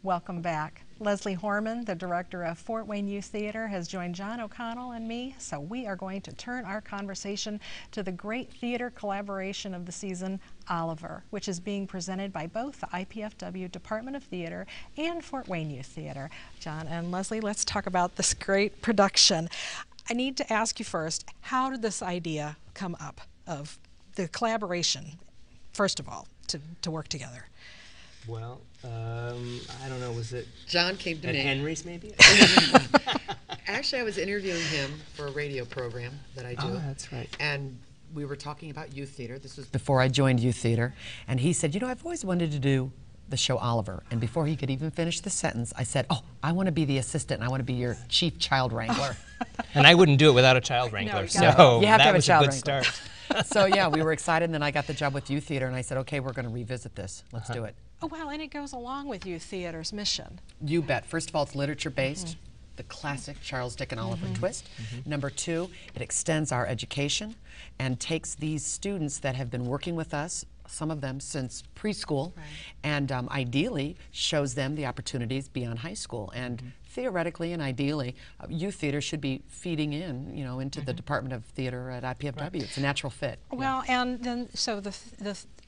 Welcome back. Leslie Hormann, the director of Fort Wayne Youtheatre, has joined John O'Connell and me, so we are going to turn our conversation to the great theater collaboration of the season, Oliver, which is being presented by both the IPFW Department of Theater and Fort Wayne Youtheatre. John and Leslie, let's talk about this great production. I need to ask you first, how did this idea come up of the collaboration, first of all, to work together? Well, I don't know, was it John came to at me. Henry's maybe? Actually, I was interviewing him for a radio program that I do. Oh, that's right. And we were talking about youth theater. This was before I joined youth theater. And he said, you know, I've always wanted to do the show Oliver. And before he could even finish the sentence, I said, oh, I want to be the assistant and I want to be your chief child wrangler. And I wouldn't do it without a child wrangler, No, so you have to that have a was child good wrangler. start. So yeah, we were excited, and then I got the job with youth theater, and I said, okay, we're going to revisit this. Let's do it. Oh, well, and it goes along with Youth Theater's mission. You bet. First of all, it's literature-based, the classic Charles Dickens Oliver twist. Number two, it extends our education and takes these students that have been working with us, some of them since preschool, and ideally shows them the opportunities beyond high school. And theoretically and ideally, youth theater should be feeding in, you know, into the Department of Theater at IPFW. It's a natural fit. Well, and then so the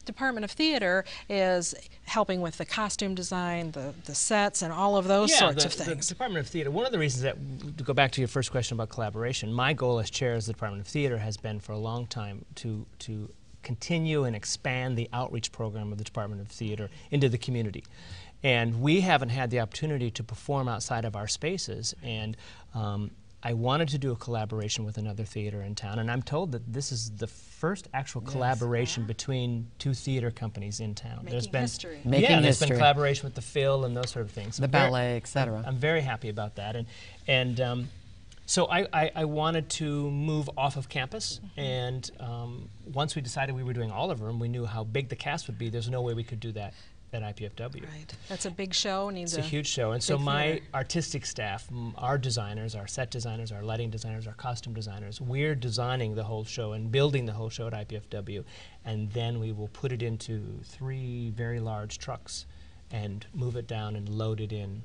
Department of Theater is helping with the costume design, the sets, and all of those sorts of things. The Department of Theater, one of the reasons that, to go back to your first question about collaboration, my goal as chair of the Department of Theater has been for a long time to continue and expand the outreach program of the Department of Theater into the community. And we haven't had the opportunity to perform outside of our spaces, and I wanted to do a collaboration with another theater in town, and I'm told that this is the first actual collaboration between two theater companies in town. Making history. There's been collaboration with the Phil and those sort of things. So The ballet, etc. I'm very happy about that, and so I wanted to move off of campus, and once we decided we were doing Oliver and we knew how big the cast would be, there's no way we could do that at IPFW. Right. That's a big show. It's a huge show. And so my artistic staff, our designers, our set designers, our lighting designers, our costume designers, we're designing the whole show and building the whole show at IPFW. And then we will put it into 3 very large trucks and move it down and load it in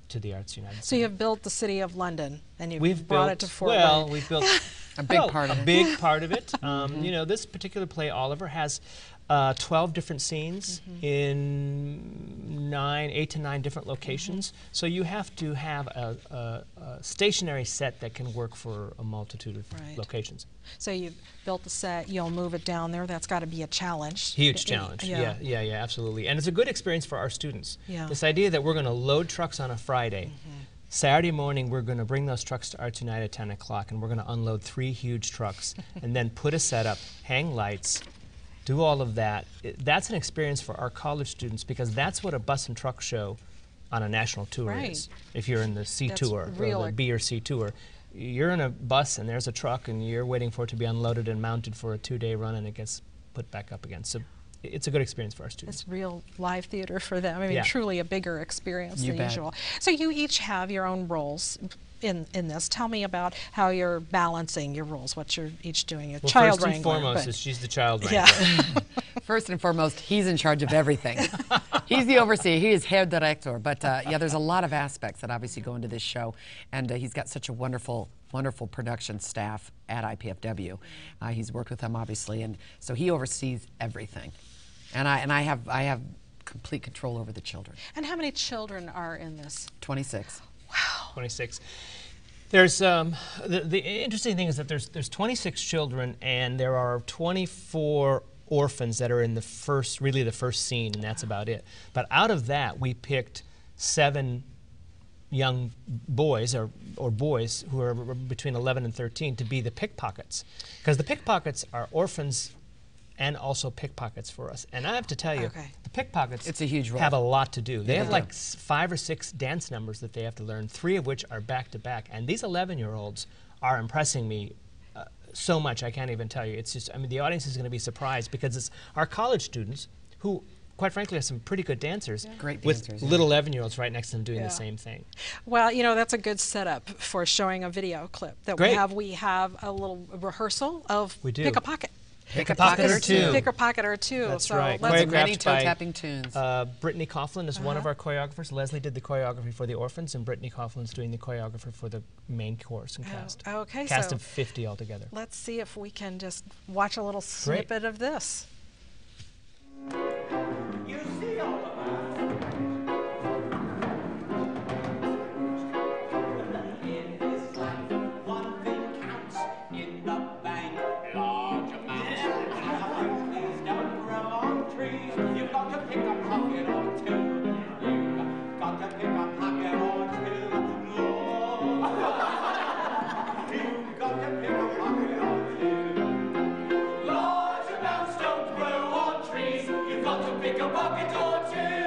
to the Arts United Center. So you've built the City of London, and you've We've brought built, it to Fort Wayne. Well, we've built a big part of it. A big part of it. You know, this particular play, Oliver, has 12 different scenes in 8 to 9 different locations. So you have to have a stationary set that can work for a multitude of locations. So you've built the set, you'll move it down there. That's got to be a challenge. Huge challenge. Yeah, absolutely. And it's a good experience for our students. This idea that we're going to load trucks on a Friday. Saturday morning, we're going to bring those trucks to Arts United at 10 o'clock, and we're going to unload 3 huge trucks, and then put a set up, hang lights, do all of that. That's an experience for our college students, because that's what a bus and truck show on a national tour is. If you're in the C tour, or the B or C tour, you're in a bus and there's a truck and you're waiting for it to be unloaded and mounted for a 2-day run, and it gets put back up again. So it's a good experience for our students. It's real live theater for them. I mean, truly a bigger experience than bet. usual. So you each have your own roles in this. Tell me about how you're balancing your roles, what you're each doing. Well, child first and foremost is she's the child wrangler. First and foremost, he's in charge of everything. He's the overseer. He is head director. But yeah, there's a lot of aspects that obviously go into this show, and he's got such a wonderful production staff at IPFW. He's worked with them obviously, and so he oversees everything. And I have complete control over the children. And how many children are in this? 26. Wow. 26. There's the interesting thing is that there's 26 children, and there are 24 orphans that are in the first scene, and that's about it. But out of that, we picked 7 young boys or boys who are between 11 and 13 to be the pickpockets, because the pickpockets are orphans and also pickpockets for us. And I have to tell you, the pickpockets it's a huge role. Have a lot to do. They have like 5 or 6 dance numbers that they have to learn, 3 of which are back to back. And these 11-year-olds are impressing me so much I can't even tell you. It's just, I mean, the audience is going to be surprised, because it's our college students who, quite frankly, are some pretty good dancers. Great dancers. With little 11-years right next to them doing the same thing. Well, you know, that's a good setup for showing a video clip that we have a little rehearsal of Pick a Pocket. Pick a Pocket or Two. Pick a Pocket or Two. That's so right. Many Choreographed by toe-tapping tunes. Brittany Coughlin is one of our choreographers. Leslie did the choreography for the orphans, and Brittany Coughlin's doing the choreographer for the main chorus and cast. Okay, cast so of 50 altogether. Let's see if we can just watch a little snippet of this. You see all of us. In this life, one thing counts in the bank. Large amounts. These don't grow on trees. You've got to pick a pocket or two. You've got to pick a pocket or two. You've got to pick a pocket or two. Large amounts don't grow on trees. You've got to pick a pocket or two.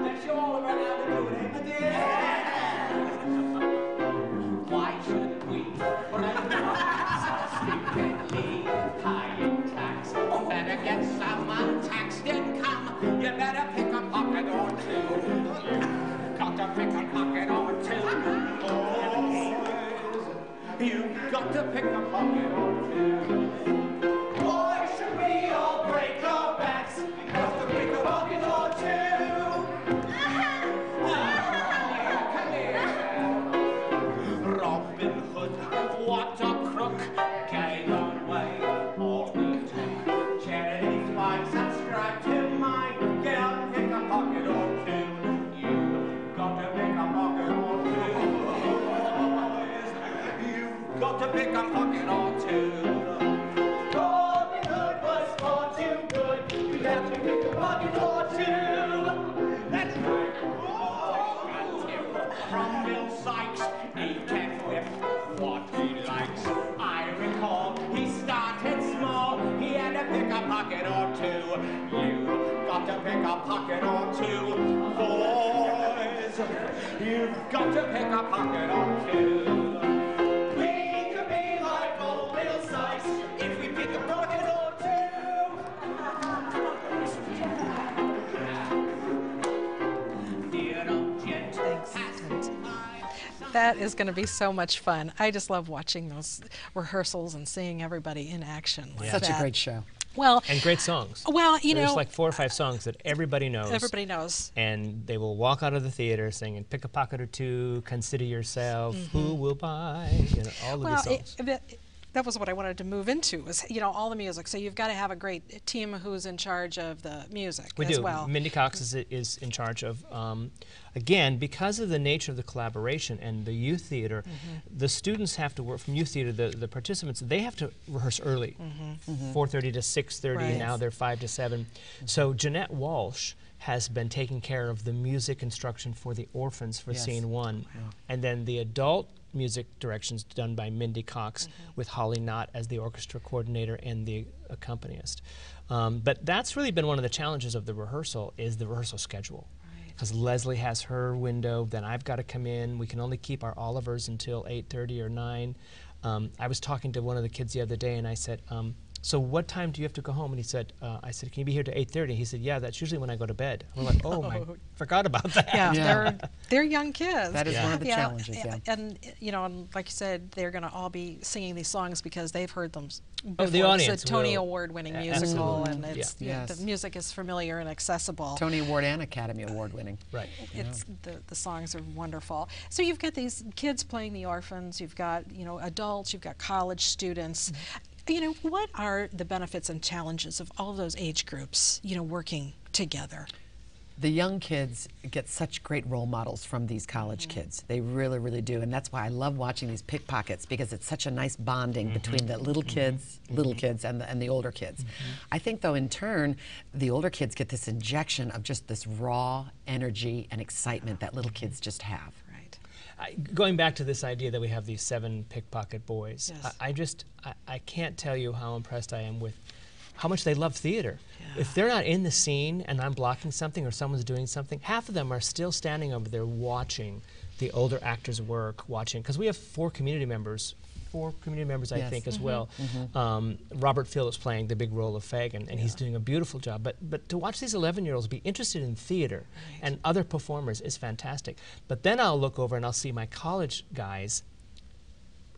That's all around how to do it, ain't it, dear? Why should we stupidly paying tax? Better get some untaxed income. You better pick a pocket or two. You've got to pick a pocket or two. Boys, you've got to pick a pocket or two. Why should we all break our backs? You've got to pick a pocket or two. Come here. Robin Hood, what a crook, gave away all we took. Charity's mine, subscribe to mine. Get out and pick a pocket or two. You've got to pick a pocket or two. You've got to pick a pocket or two. Robin Hood was far too good. You have to pick a pocket or two. That's right. From Bill Sykes, he can whip what he likes. I recall he started small. He had to pick a pocket or two. You got to pick a pocket or two. Boys, you've got to pick a pocket or two. We could be like old Bill Sykes if we pick a pocket or two. Dear old gent, That is going to be so much fun. I just love watching those rehearsals and seeing everybody in action. Like Such that. a great show. Well, And great songs. well, you There's know, like 4 or 5 songs that everybody knows. everybody knows. And they will walk out of the theater singing "Pick a Pocket or Two," "Consider Yourself," "Who Will Buy," you know, all of Well, these songs. that was what I wanted to move into, was, you know, all the music. So you've got to have a great team who's in charge of the music We as do. well. Mindy Cox is in charge of, again, because of the nature of the collaboration and the youth theater, the students have to work from youth theater, the participants, they have to rehearse early, 4:30 to 6:30, Right. now they're 5 to 7. So Jeanette Walsh has been taking care of the music instruction for the orphans for Yes. scene 1. And then the adult music directions done by Mindy Cox with Holly Knott as the orchestra coordinator and the accompanist. But that's really been one of the challenges of the rehearsal, is the rehearsal schedule. Because Leslie has her window, then I've got to come in. We can only keep our Olivers until 8:30 or 9. I was talking to one of the kids the other day and I said, so what time do you have to go home? And he said, I said, can you be here to 8:30? He said, yeah, that's usually when I go to bed. I'm like, oh, I forgot about that. Yeah, they're young kids. That is one of the challenges, yeah. And you know, and like you said, they're going to all be singing these songs because they've heard them before. Oh, the audience It's a Tony will. Award-winning Absolutely. musical, and it's Yes. the music is familiar and accessible. Tony Award and Academy Award winning. Right. It's the songs are wonderful. So you've got these kids playing the orphans. You've got, you know, adults. You've got college students. You know, what are the benefits and challenges of all those age groups, you know, working together? The young kids get such great role models from these college kids. They really, really do. And that's why I love watching these pickpockets, because it's such a nice bonding between the little kids and the older kids. I think, though, in turn, the older kids get this injection of just this raw energy and excitement that little kids just have. Going back to this idea that we have these 7 pickpocket boys, Yes. I can't tell you how impressed I am with how much they love theater. If they're not in the scene and I'm blocking something or someone's doing something, half of them are still standing over there watching the older actors work, because we have 4 community members, I Yes. think, as well. Robert Phillips playing the big role of Fagin, and he's doing a beautiful job. But to watch these 11-year-olds be interested in theater and other performers is fantastic. But then I'll look over and I'll see my college guys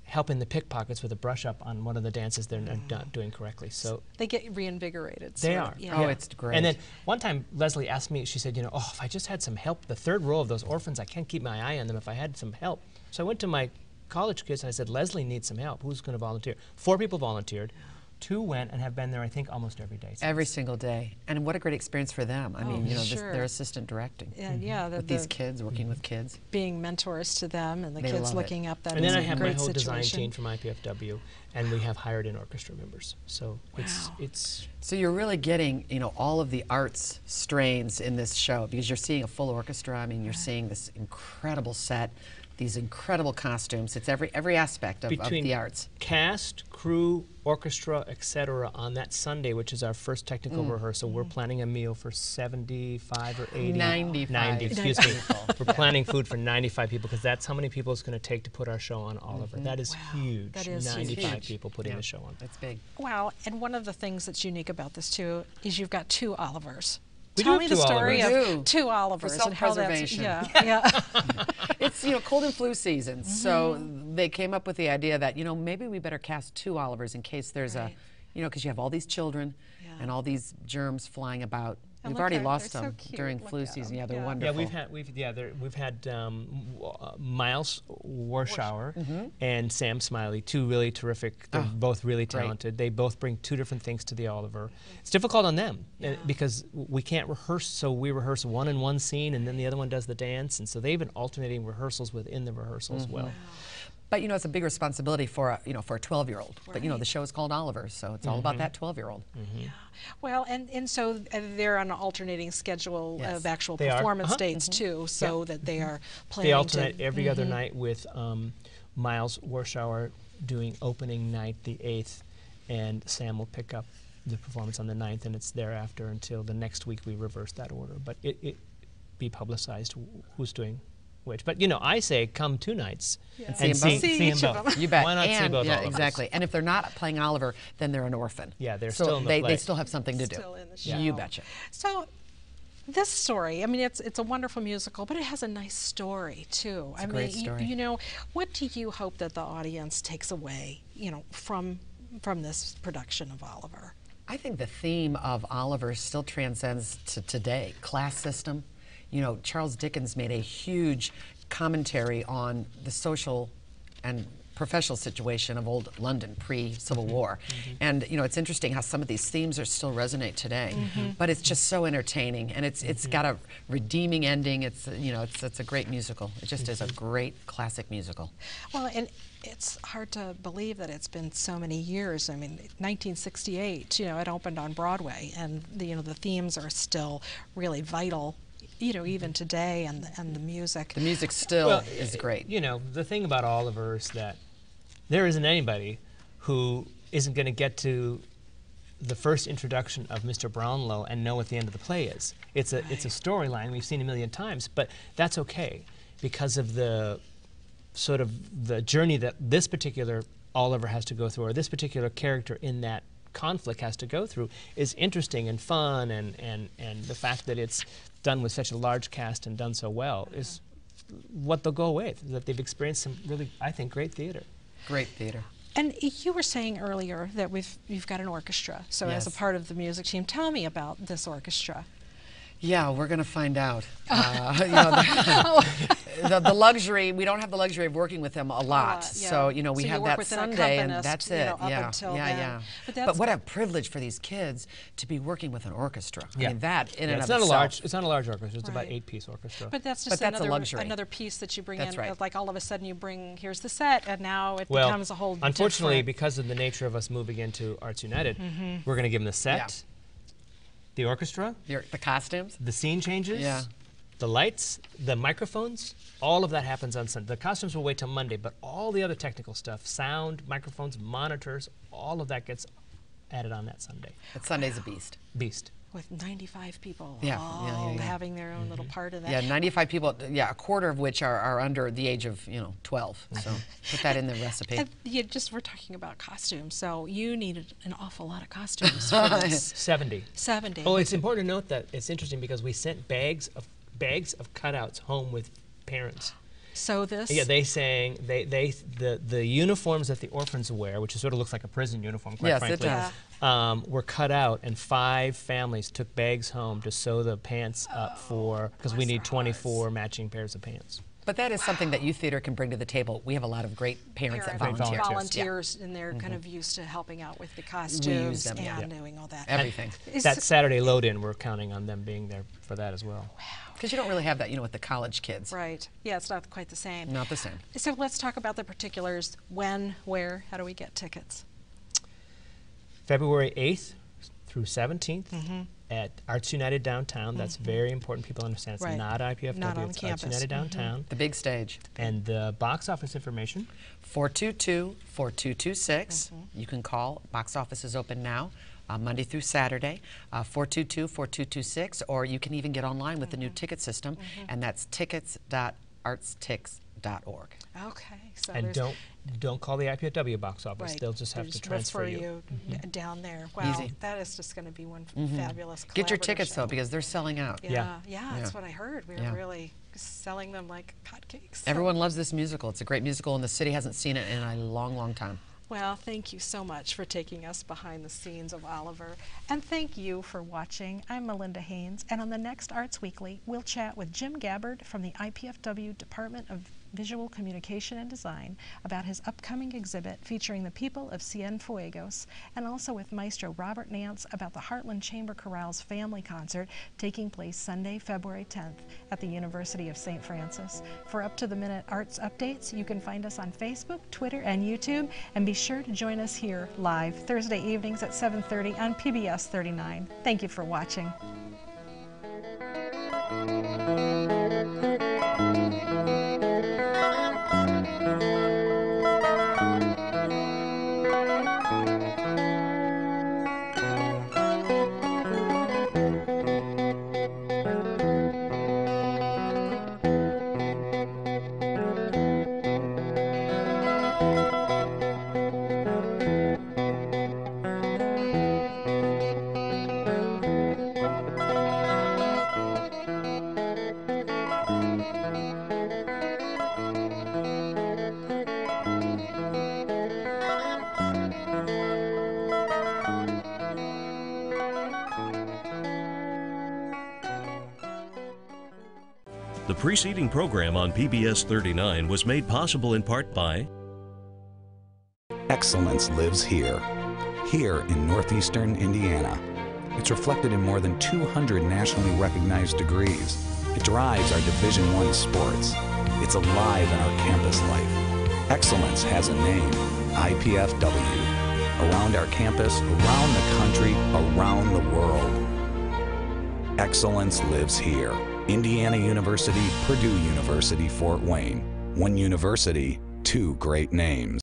helping the pickpockets with a brush up on one of the dances they're not doing correctly. So they get reinvigorated. They are. Yeah. Oh, it's great. And then one time Leslie asked me, she said, you know, oh, if I just had some help, the third row of those orphans, I can't keep my eye on them if I had some help. So I went to my college kids and I said, Leslie needs some help. Who's going to volunteer? 4 people volunteered. 2 went and have been there, I think, almost every day since. Every single day. And what a great experience for them. I mean, you know, sure. their assistant directing. And yeah, with these kids, working with kids. Being mentors to them and the They kids love looking up them. And then I have my great whole design situation. team from IPFW, and we have hired in orchestra members. So it's So you're really getting, you know, all of the arts strains in this show because you're seeing a full orchestra. I mean, you're seeing this incredible set, these incredible costumes. It's every aspect of the arts. Cast, crew, orchestra, etc. on that Sunday, which is our first technical rehearsal. We're planning a meal for 75 or 80. 95. 90, excuse me. We're planning food for 95 people because that's how many people it's going to take to put our show on Oliver. That is huge. That is 95 huge. people putting the show on. That's big. Wow, and one of the things that's unique about this too is you've got 2 Olivers. We Tell do me have the 2 story Olivers. of 2 Olivers For and how that's self-preservation. yeah. It's, you know, cold and flu season, so they came up with the idea that, you know, maybe we better cast 2 Olivers in case there's a, you know, because you have all these children and all these germs flying about. And We've look, already they're lost so them cute. during Look flu at season. them. Yeah, they're Yeah. wonderful. We've had Miles Warschauer and Sam Smiley, 2 really terrific. They're both really talented. They both bring 2 different things to the Oliver. It's difficult on them because we can't rehearse, so we rehearse one in one scene and then the other one does the dance, and so they've been alternating rehearsals within the rehearsal as well. But you know, it's a big responsibility for a, you know, for a 12-year-old. But you know, the show is called Oliver, so it's all about that 12-year-old. Yeah. Well, and so they're on an alternating schedule of actual They are. performance dates too, so that they are planning They alternate to every other night with Miles Warschauer doing opening night the 8th, and Sam will pick up the performance on the 9th, and it's thereafter until the next week we reverse that order. But it be publicized who's doing which. But you know, I say come 2 nights and See 'em both. see each them of both. them. You bet. Why not see And- both yeah, Olivers? exactly. And if they're not playing Oliver, then they're an orphan. Yeah, they're so still in the they play. still have something to do. still in the show. You betcha. So this story, I mean, it's a wonderful musical, but it has a nice story too. a great story. You know, what do you hope that the audience takes away, you know, from this production of Oliver? I think the theme of Oliver still transcends to today. Class system. You know, Charles Dickens made a huge commentary on the social and professional situation of old London pre-Civil War. And you know, it's interesting how some of these themes are still resonate today. But it's just so entertaining, and it's got a redeeming ending. It's, you know, it's a great musical. It just is a great classic musical. Well, and it's hard to believe that it's been so many years. I mean, 1968, you know, it opened on Broadway, and you know, the themes are still really vital, you know, even today, and the music. The music still is great. You know, the thing about Oliver is that there isn't anybody who isn't going to get to the first introduction of Mr. Brownlow and know what the end of the play is. It's a storyline we've seen a million times, but that's okay because of the sort of the journey that this particular Oliver has to go through, or this particular character in that conflict has to go through, is interesting and fun, and the fact that it's done with such a large cast and done so well is what they'll go away with, that they've experienced some really, I think, great theater. Great theater. And you were saying earlier that you've got an orchestra, so as a Yes. part of the music team, tell me about this orchestra. Yeah, we're going to find out. You know, the luxury, we don't have the luxury of working with them a lot. yeah. So, you know, we So you have work that with an Sunday, and accompanist, that's you it. know, up yeah, until yeah, then. yeah. But But that's what a privilege for these kids to be working with an orchestra. Yeah. I mean, that in Yeah, and it's of not itself. it's not a large orchestra. It's about Right. 8-piece orchestra. But that's just that's a luxury. another piece that you bring That's in. right. Like all of a sudden you bring, here's the set, and now it Well, becomes a whole unfortunately, different. because of the nature of us moving into Arts United, we're going to give them the set, the orchestra, The costumes. the scene changes, Yeah. the lights, the microphones. All of that happens on Sunday. The costumes will wait till Monday, but all the other technical stuff, sound, microphones, monitors, all of that gets added on that Sunday. But Sunday's a beast. Beast. With 95 people Yeah, all yeah, yeah, yeah. having their own little part in that. Yeah, 95 people, yeah, a quarter of which are under the age of, 12. So put that in the recipe. And we're talking about costumes, so you needed an awful lot of costumes for this. 70. 70. Oh, it's important to note that it's interesting because we sent bags of cutouts home with parents. So this. Yeah, they sang. The uniforms that the orphans wear, which sort of looks like a prison uniform, quite frankly. Yes, it does. Were cut out, and 5 families took bags home to sew the pants up because we need 24 matching pairs of pants. But that is something that Youth Theater can bring to the table. We have a lot of great parents that volunteer. Volunteers, and they're kind of used to helping out with the costumes them, and doing all that. Everything. That Saturday load-in, we're counting on them being there for that as well. Wow. Because you don't really have that, with the college kids. Right. Yeah, it's not quite the same. Not the same. So let's talk about the particulars. When, where, how do we get tickets? February 8th through 17th at Arts United Downtown. That's very important. People understand it's not IPFW. Not on it's campus. Arts United Downtown. The big stage. And the box office information? 422-4226. You can call. Box office is open now. Monday through Saturday, 422-4226, or you can even get online with the new ticket system, and that's tickets.artstix.org. Okay. So and don't call the IPFW box office. Right. They'll just have to transfer you. Down there. Wow, Easy. That is just going to be one fabulous Get your collaborative tickets, show. though, because they're selling out. Yeah, that's what I heard. We were Yeah. really selling them like hotcakes. Everyone loves this musical. It's a great musical, and the city hasn't seen it in a long, long time. Well, thank you so much for taking us behind the scenes of Oliver. And thank you for watching. I'm Melinda Haines, and on the next Arts Weekly, we'll chat with Jim Gabbard from the IPFW Department of Visual Communication and Design about his upcoming exhibit featuring the people of Cienfuegos, and also with Maestro Robert Nance about the Heartland Chamber Chorale's family concert taking place Sunday, February 10th at the University of St. Francis. For up-to-the-minute arts updates, you can find us on Facebook, Twitter, and YouTube, and be sure to join us here live Thursday evenings at 7:30 on PBS 39. Thank you for watching. The preceding program on PBS 39 was made possible in part by Excellence lives here in northeastern Indiana. It's reflected in more than 200 nationally recognized degrees. It drives our Division I sports. It's alive in our campus life. Excellence has a name, IPFW. Around our campus, around the country, around the world. Excellence lives here. Indiana University, Purdue University, Fort Wayne. One university, two great names.